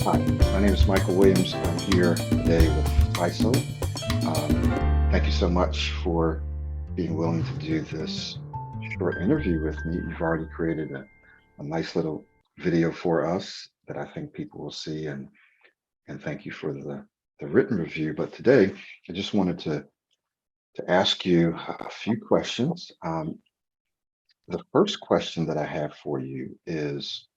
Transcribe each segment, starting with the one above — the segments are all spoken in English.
Hi, my name is Michael Williams. I'm here today with Faisal. Thank you so much for being willing to do this short interview with me. You've already created a nice little video for us that I think people will see, and thank you for the written review. But today, I just wanted to ask you a few questions. The first question that I have for you is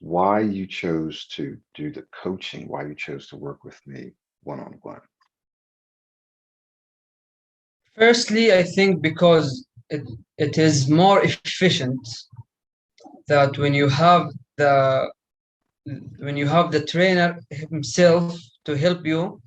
why you chose to do the coaching, why you chose to work with me one-on-one. Firstly, I think because it is more efficient that the when you have the trainer himself to help you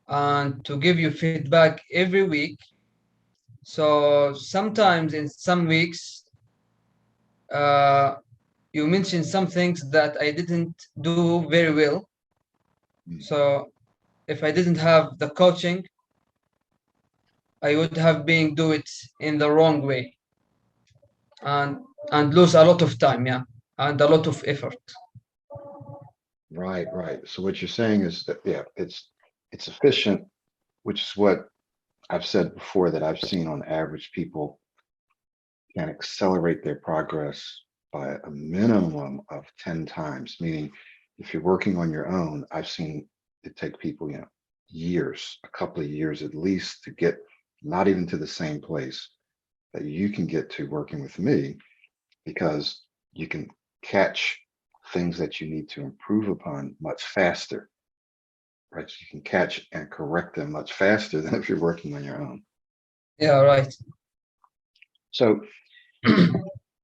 and to give you feedback every week. So sometimes in some weeks, uh, you mention some things that I didn't do very well. Mm. So if I didn't have the coaching, I would have been do it in the wrong way and lose a lot of time, yeah, and a lot of effort. Right, right. So what you're saying is that, yeah, it's efficient, which is what I've said before that I've seen on average people can accelerate their progress by a minimum of 10 times, meaning if you're working on your own, I've seen it take people, years, a couple of years at least to get not even to the same place that you can get to working with me because you can catch things that you need to improve upon much faster, right? So you can catch and correct them much faster than if you're working on your own. Yeah, right. So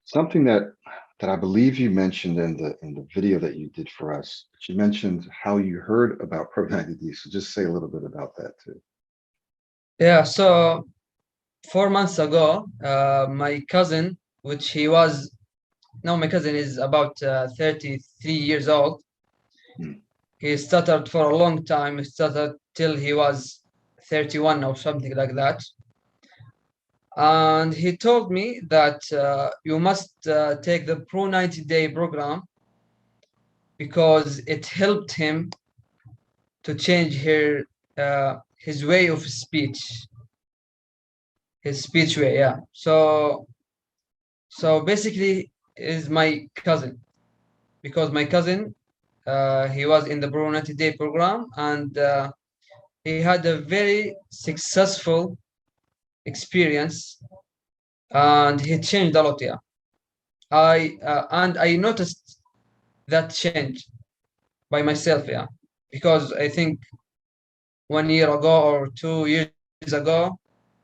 something that I believe you mentioned in the video that you did for us, you mentioned how you heard about Pro90D. So just say a little bit about that too. Yeah, so 4 months ago, my cousin, which he was now my cousin is about 33 years old. Hmm. He stuttered for a long time. He stuttered till he was 31 or something like that. And he told me that you must take the Pro90D program because it helped him to change his way of speech, his speech way. Yeah. So basically, is my cousin because my cousin he was in the Pro90D program and he had a very successful experience and he changed a lot. Yeah, I noticed that change by myself. Yeah, because I think 1 year ago or 2 years ago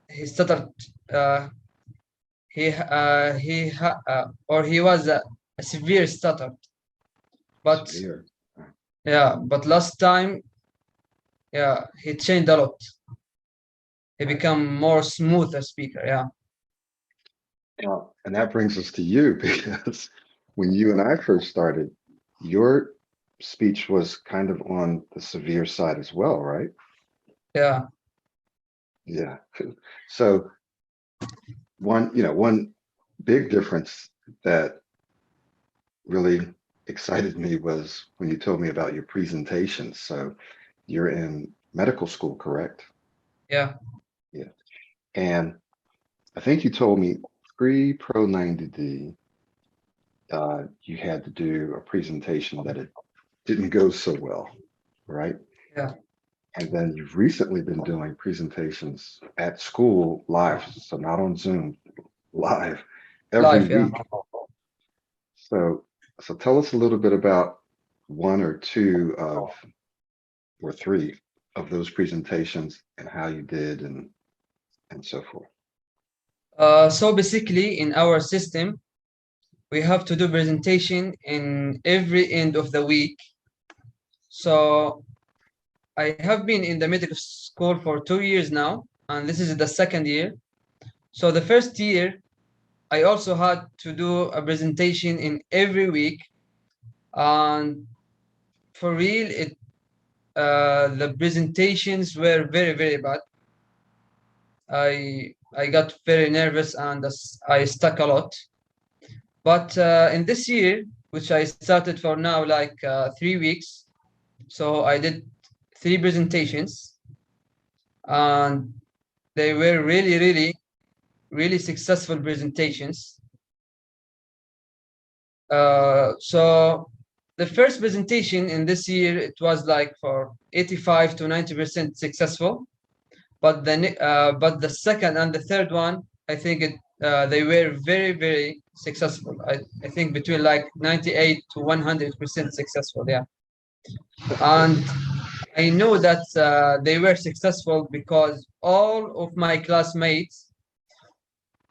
he started. Uh, or he was a severe stutter, but Severe. yeah, but last time, yeah, he changed a lot. He Right. become more smoother speaker. Yeah. And that brings us to you because when you and I first started, your speech was kind of on the severe side as well, right? Yeah. Yeah. So one big difference that really excited me was when you told me about your presentation. So you're in medical school, correct? Yeah. Yeah. And I think you told me pre-Pro 90D, you had to do a presentation that it didn't go so well, right? Yeah. And then you've recently been doing presentations at school live, so not on Zoom, live every Life. Yeah. week. So, so tell us a little bit about one or two of, or three of those presentations and how you did and so forth. So basically, in our system, we have to do presentation in every end of the week. So I have been in the medical school for 2 years now, and this is the second year. So the first year, I also had to do a presentation in every week, and for real, the presentations were very very bad. I got very nervous and I stuck a lot. But in this year, which I started for now like 3 weeks. So I did 3 presentations, and they were really, really, really successful presentations. So the first presentation in this year, it was like for 85 to 90% successful. But the second and the third one, I think they were very, very successful. I think between like 98 to 100% successful. Yeah. That's good. And I know that they were successful because all of my classmates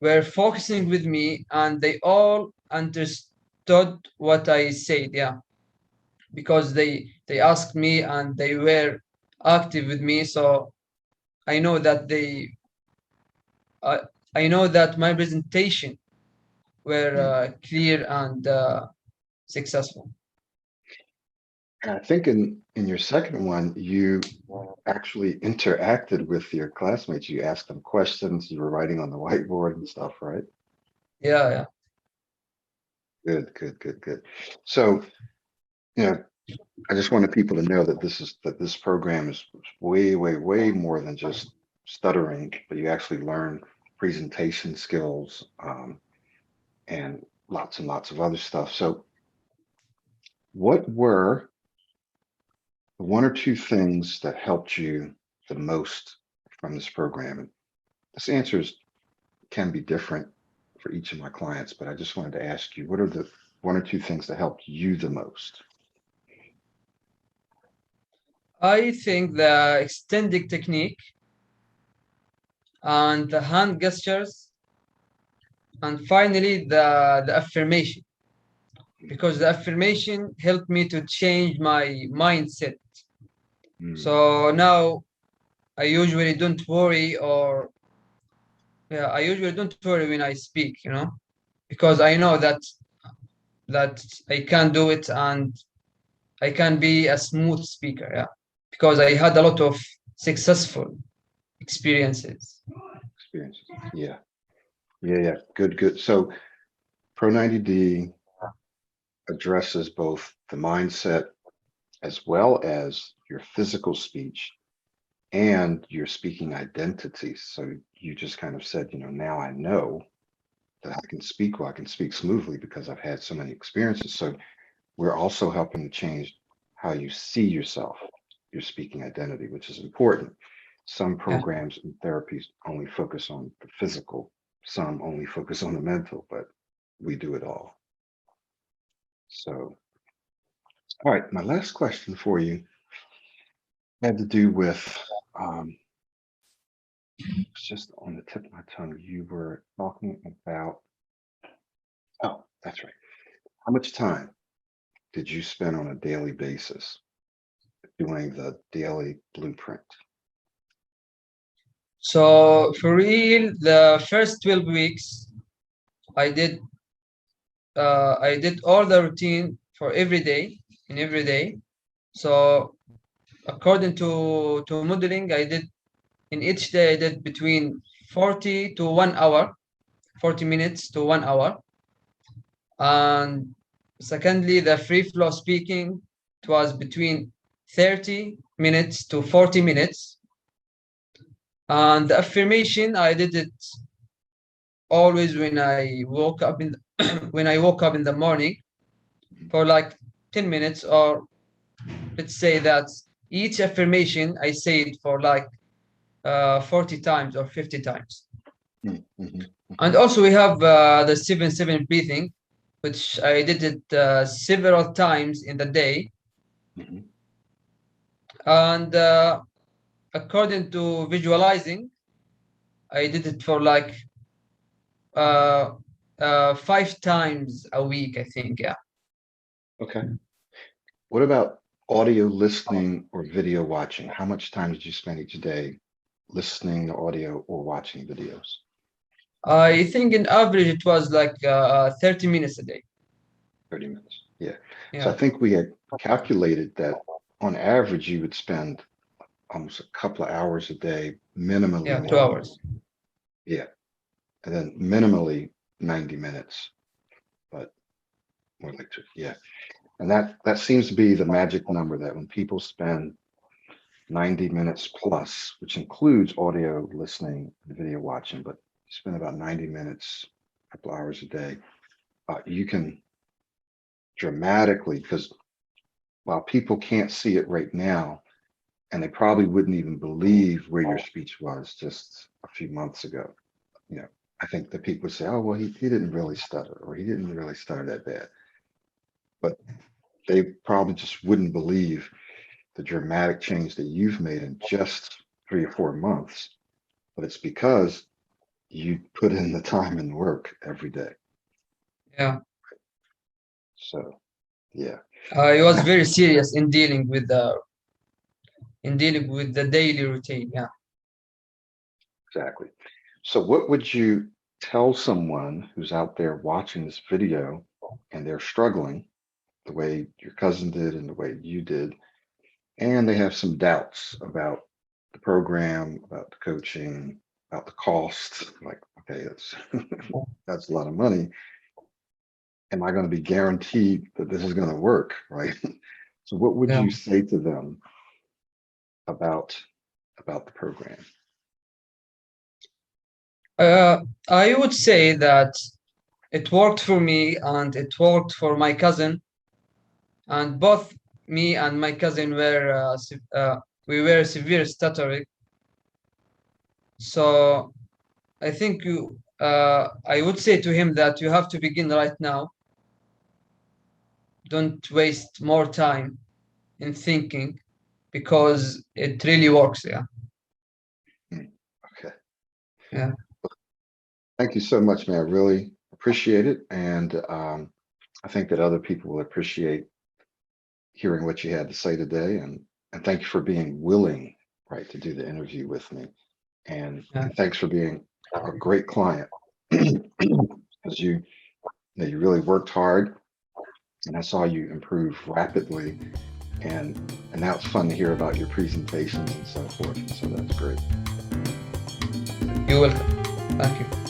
were focusing with me, and they all understood what I said. Yeah, because they asked me and they were active with me. So I know that uh, I know that my presentation were Mm. clear and successful. And I think in your second one, you actually interacted with your classmates. You asked them questions. You were writing on the whiteboard and stuff, right? Yeah, yeah, Good, good, good, good. So, you know, I just wanted people to know that this program is way, way, way more than just stuttering, but you actually learn presentation skills, and lots of other stuff. So, what were the one or two things that helped you the most from this program? And this answers can be different for each of my clients, but I just wanted to ask you, what are the one or two things that helped you the most? I think the extending technique and the hand gestures, and finally the affirmation, because the affirmation helped me to change my mindset. Mm, So now I usually don't worry, or yeah, I usually don't worry when I speak, because I know that I can do it, and I can be a smooth speaker. Yeah, because I had a lot of successful experiences. experiences. Yeah. Yeah. Yeah. Good, good. So Pro90D addresses both the mindset as well as your physical speech and your speaking identities. So you just kind of said, now I know that I can speak well, I can speak smoothly because I've had so many experiences. So we're also helping to change how you see yourself, your speaking identity, which is important. Some Yeah, programs and therapies only focus on the physical, some only focus on the mental, but we do it all. So, all right, my last question for you had to do with, it's just on the tip of my tongue. You were talking about, oh, that's right. How much time did you spend on a daily basis doing the daily blueprint? so for real, the first 12 weeks I did I did all the routine for every day, in every day. So according to modeling, I did in each day I did between 40 to 1 hour, 40 minutes to 1 hour. And secondly, the free flow speaking, it was between 30 minutes to 40 minutes. And the affirmation, I did it always when I woke up in when I woke up in the morning for like 10 minutes, or let's say that each affirmation I say it for like 40 times or 50 times. Mm-hmm. And also we have the 7-7 breathing, which I did it several times in the day. Hmm. And according to visualizing, I did it for like uh, 5 times a week, I think. Yeah. Okay. What about audio listening or video watching? How much time did you spend each day listening to audio or watching videos? I think in average it was like 30 minutes a day. 30 minutes. Yeah. So I Yeah. think we had calculated that on average you would spend almost a couple of hours a day, minimally Yeah, 2 hours. yeah, and then minimally 90 minutes. But more like two. Yeah. And that seems to be the magic number, that when people spend 90 minutes plus, which includes audio listening and video watching, but you spend about 90 minutes, a couple hours a day, you can dramatically, because while people can't see it right now, and they probably wouldn't even believe where your speech was just a few months ago. You know, I think that people would say, oh, well, he didn't really stutter, or he didn't really stutter that bad. But they probably just wouldn't believe the dramatic change that you've made in just 3 or 4 months. But it's because you put in the time and work every day. Yeah. So, yeah, He was very serious in dealing with the daily routine. Yeah. exactly. So, what would you tell someone who's out there watching this video and they're struggling the way your cousin did and the way you did, and they have some doubts about the program, about the coaching, about the cost? Like, okay, that's a lot of money. Am I going to be guaranteed that this is going to work, right? So, what would Yeah. you say to them about the program? I would say that it worked for me and it worked for my cousin, and both me and my cousin we were severe stuttering. So I think I would say to him that you have to begin right now. Don't waste more time in thinking, because it really works. Yeah. Okay. Yeah. Thank you so much, man. I really appreciate it. And I think that other people will appreciate hearing what you had to say today. And thank you for being willing, right, to do the interview with me. Yeah. And thanks for being a great client, because you really worked hard, and I saw you improve rapidly. And now it's fun to hear about your presentations and so forth. So that's great. You're welcome. Thank you.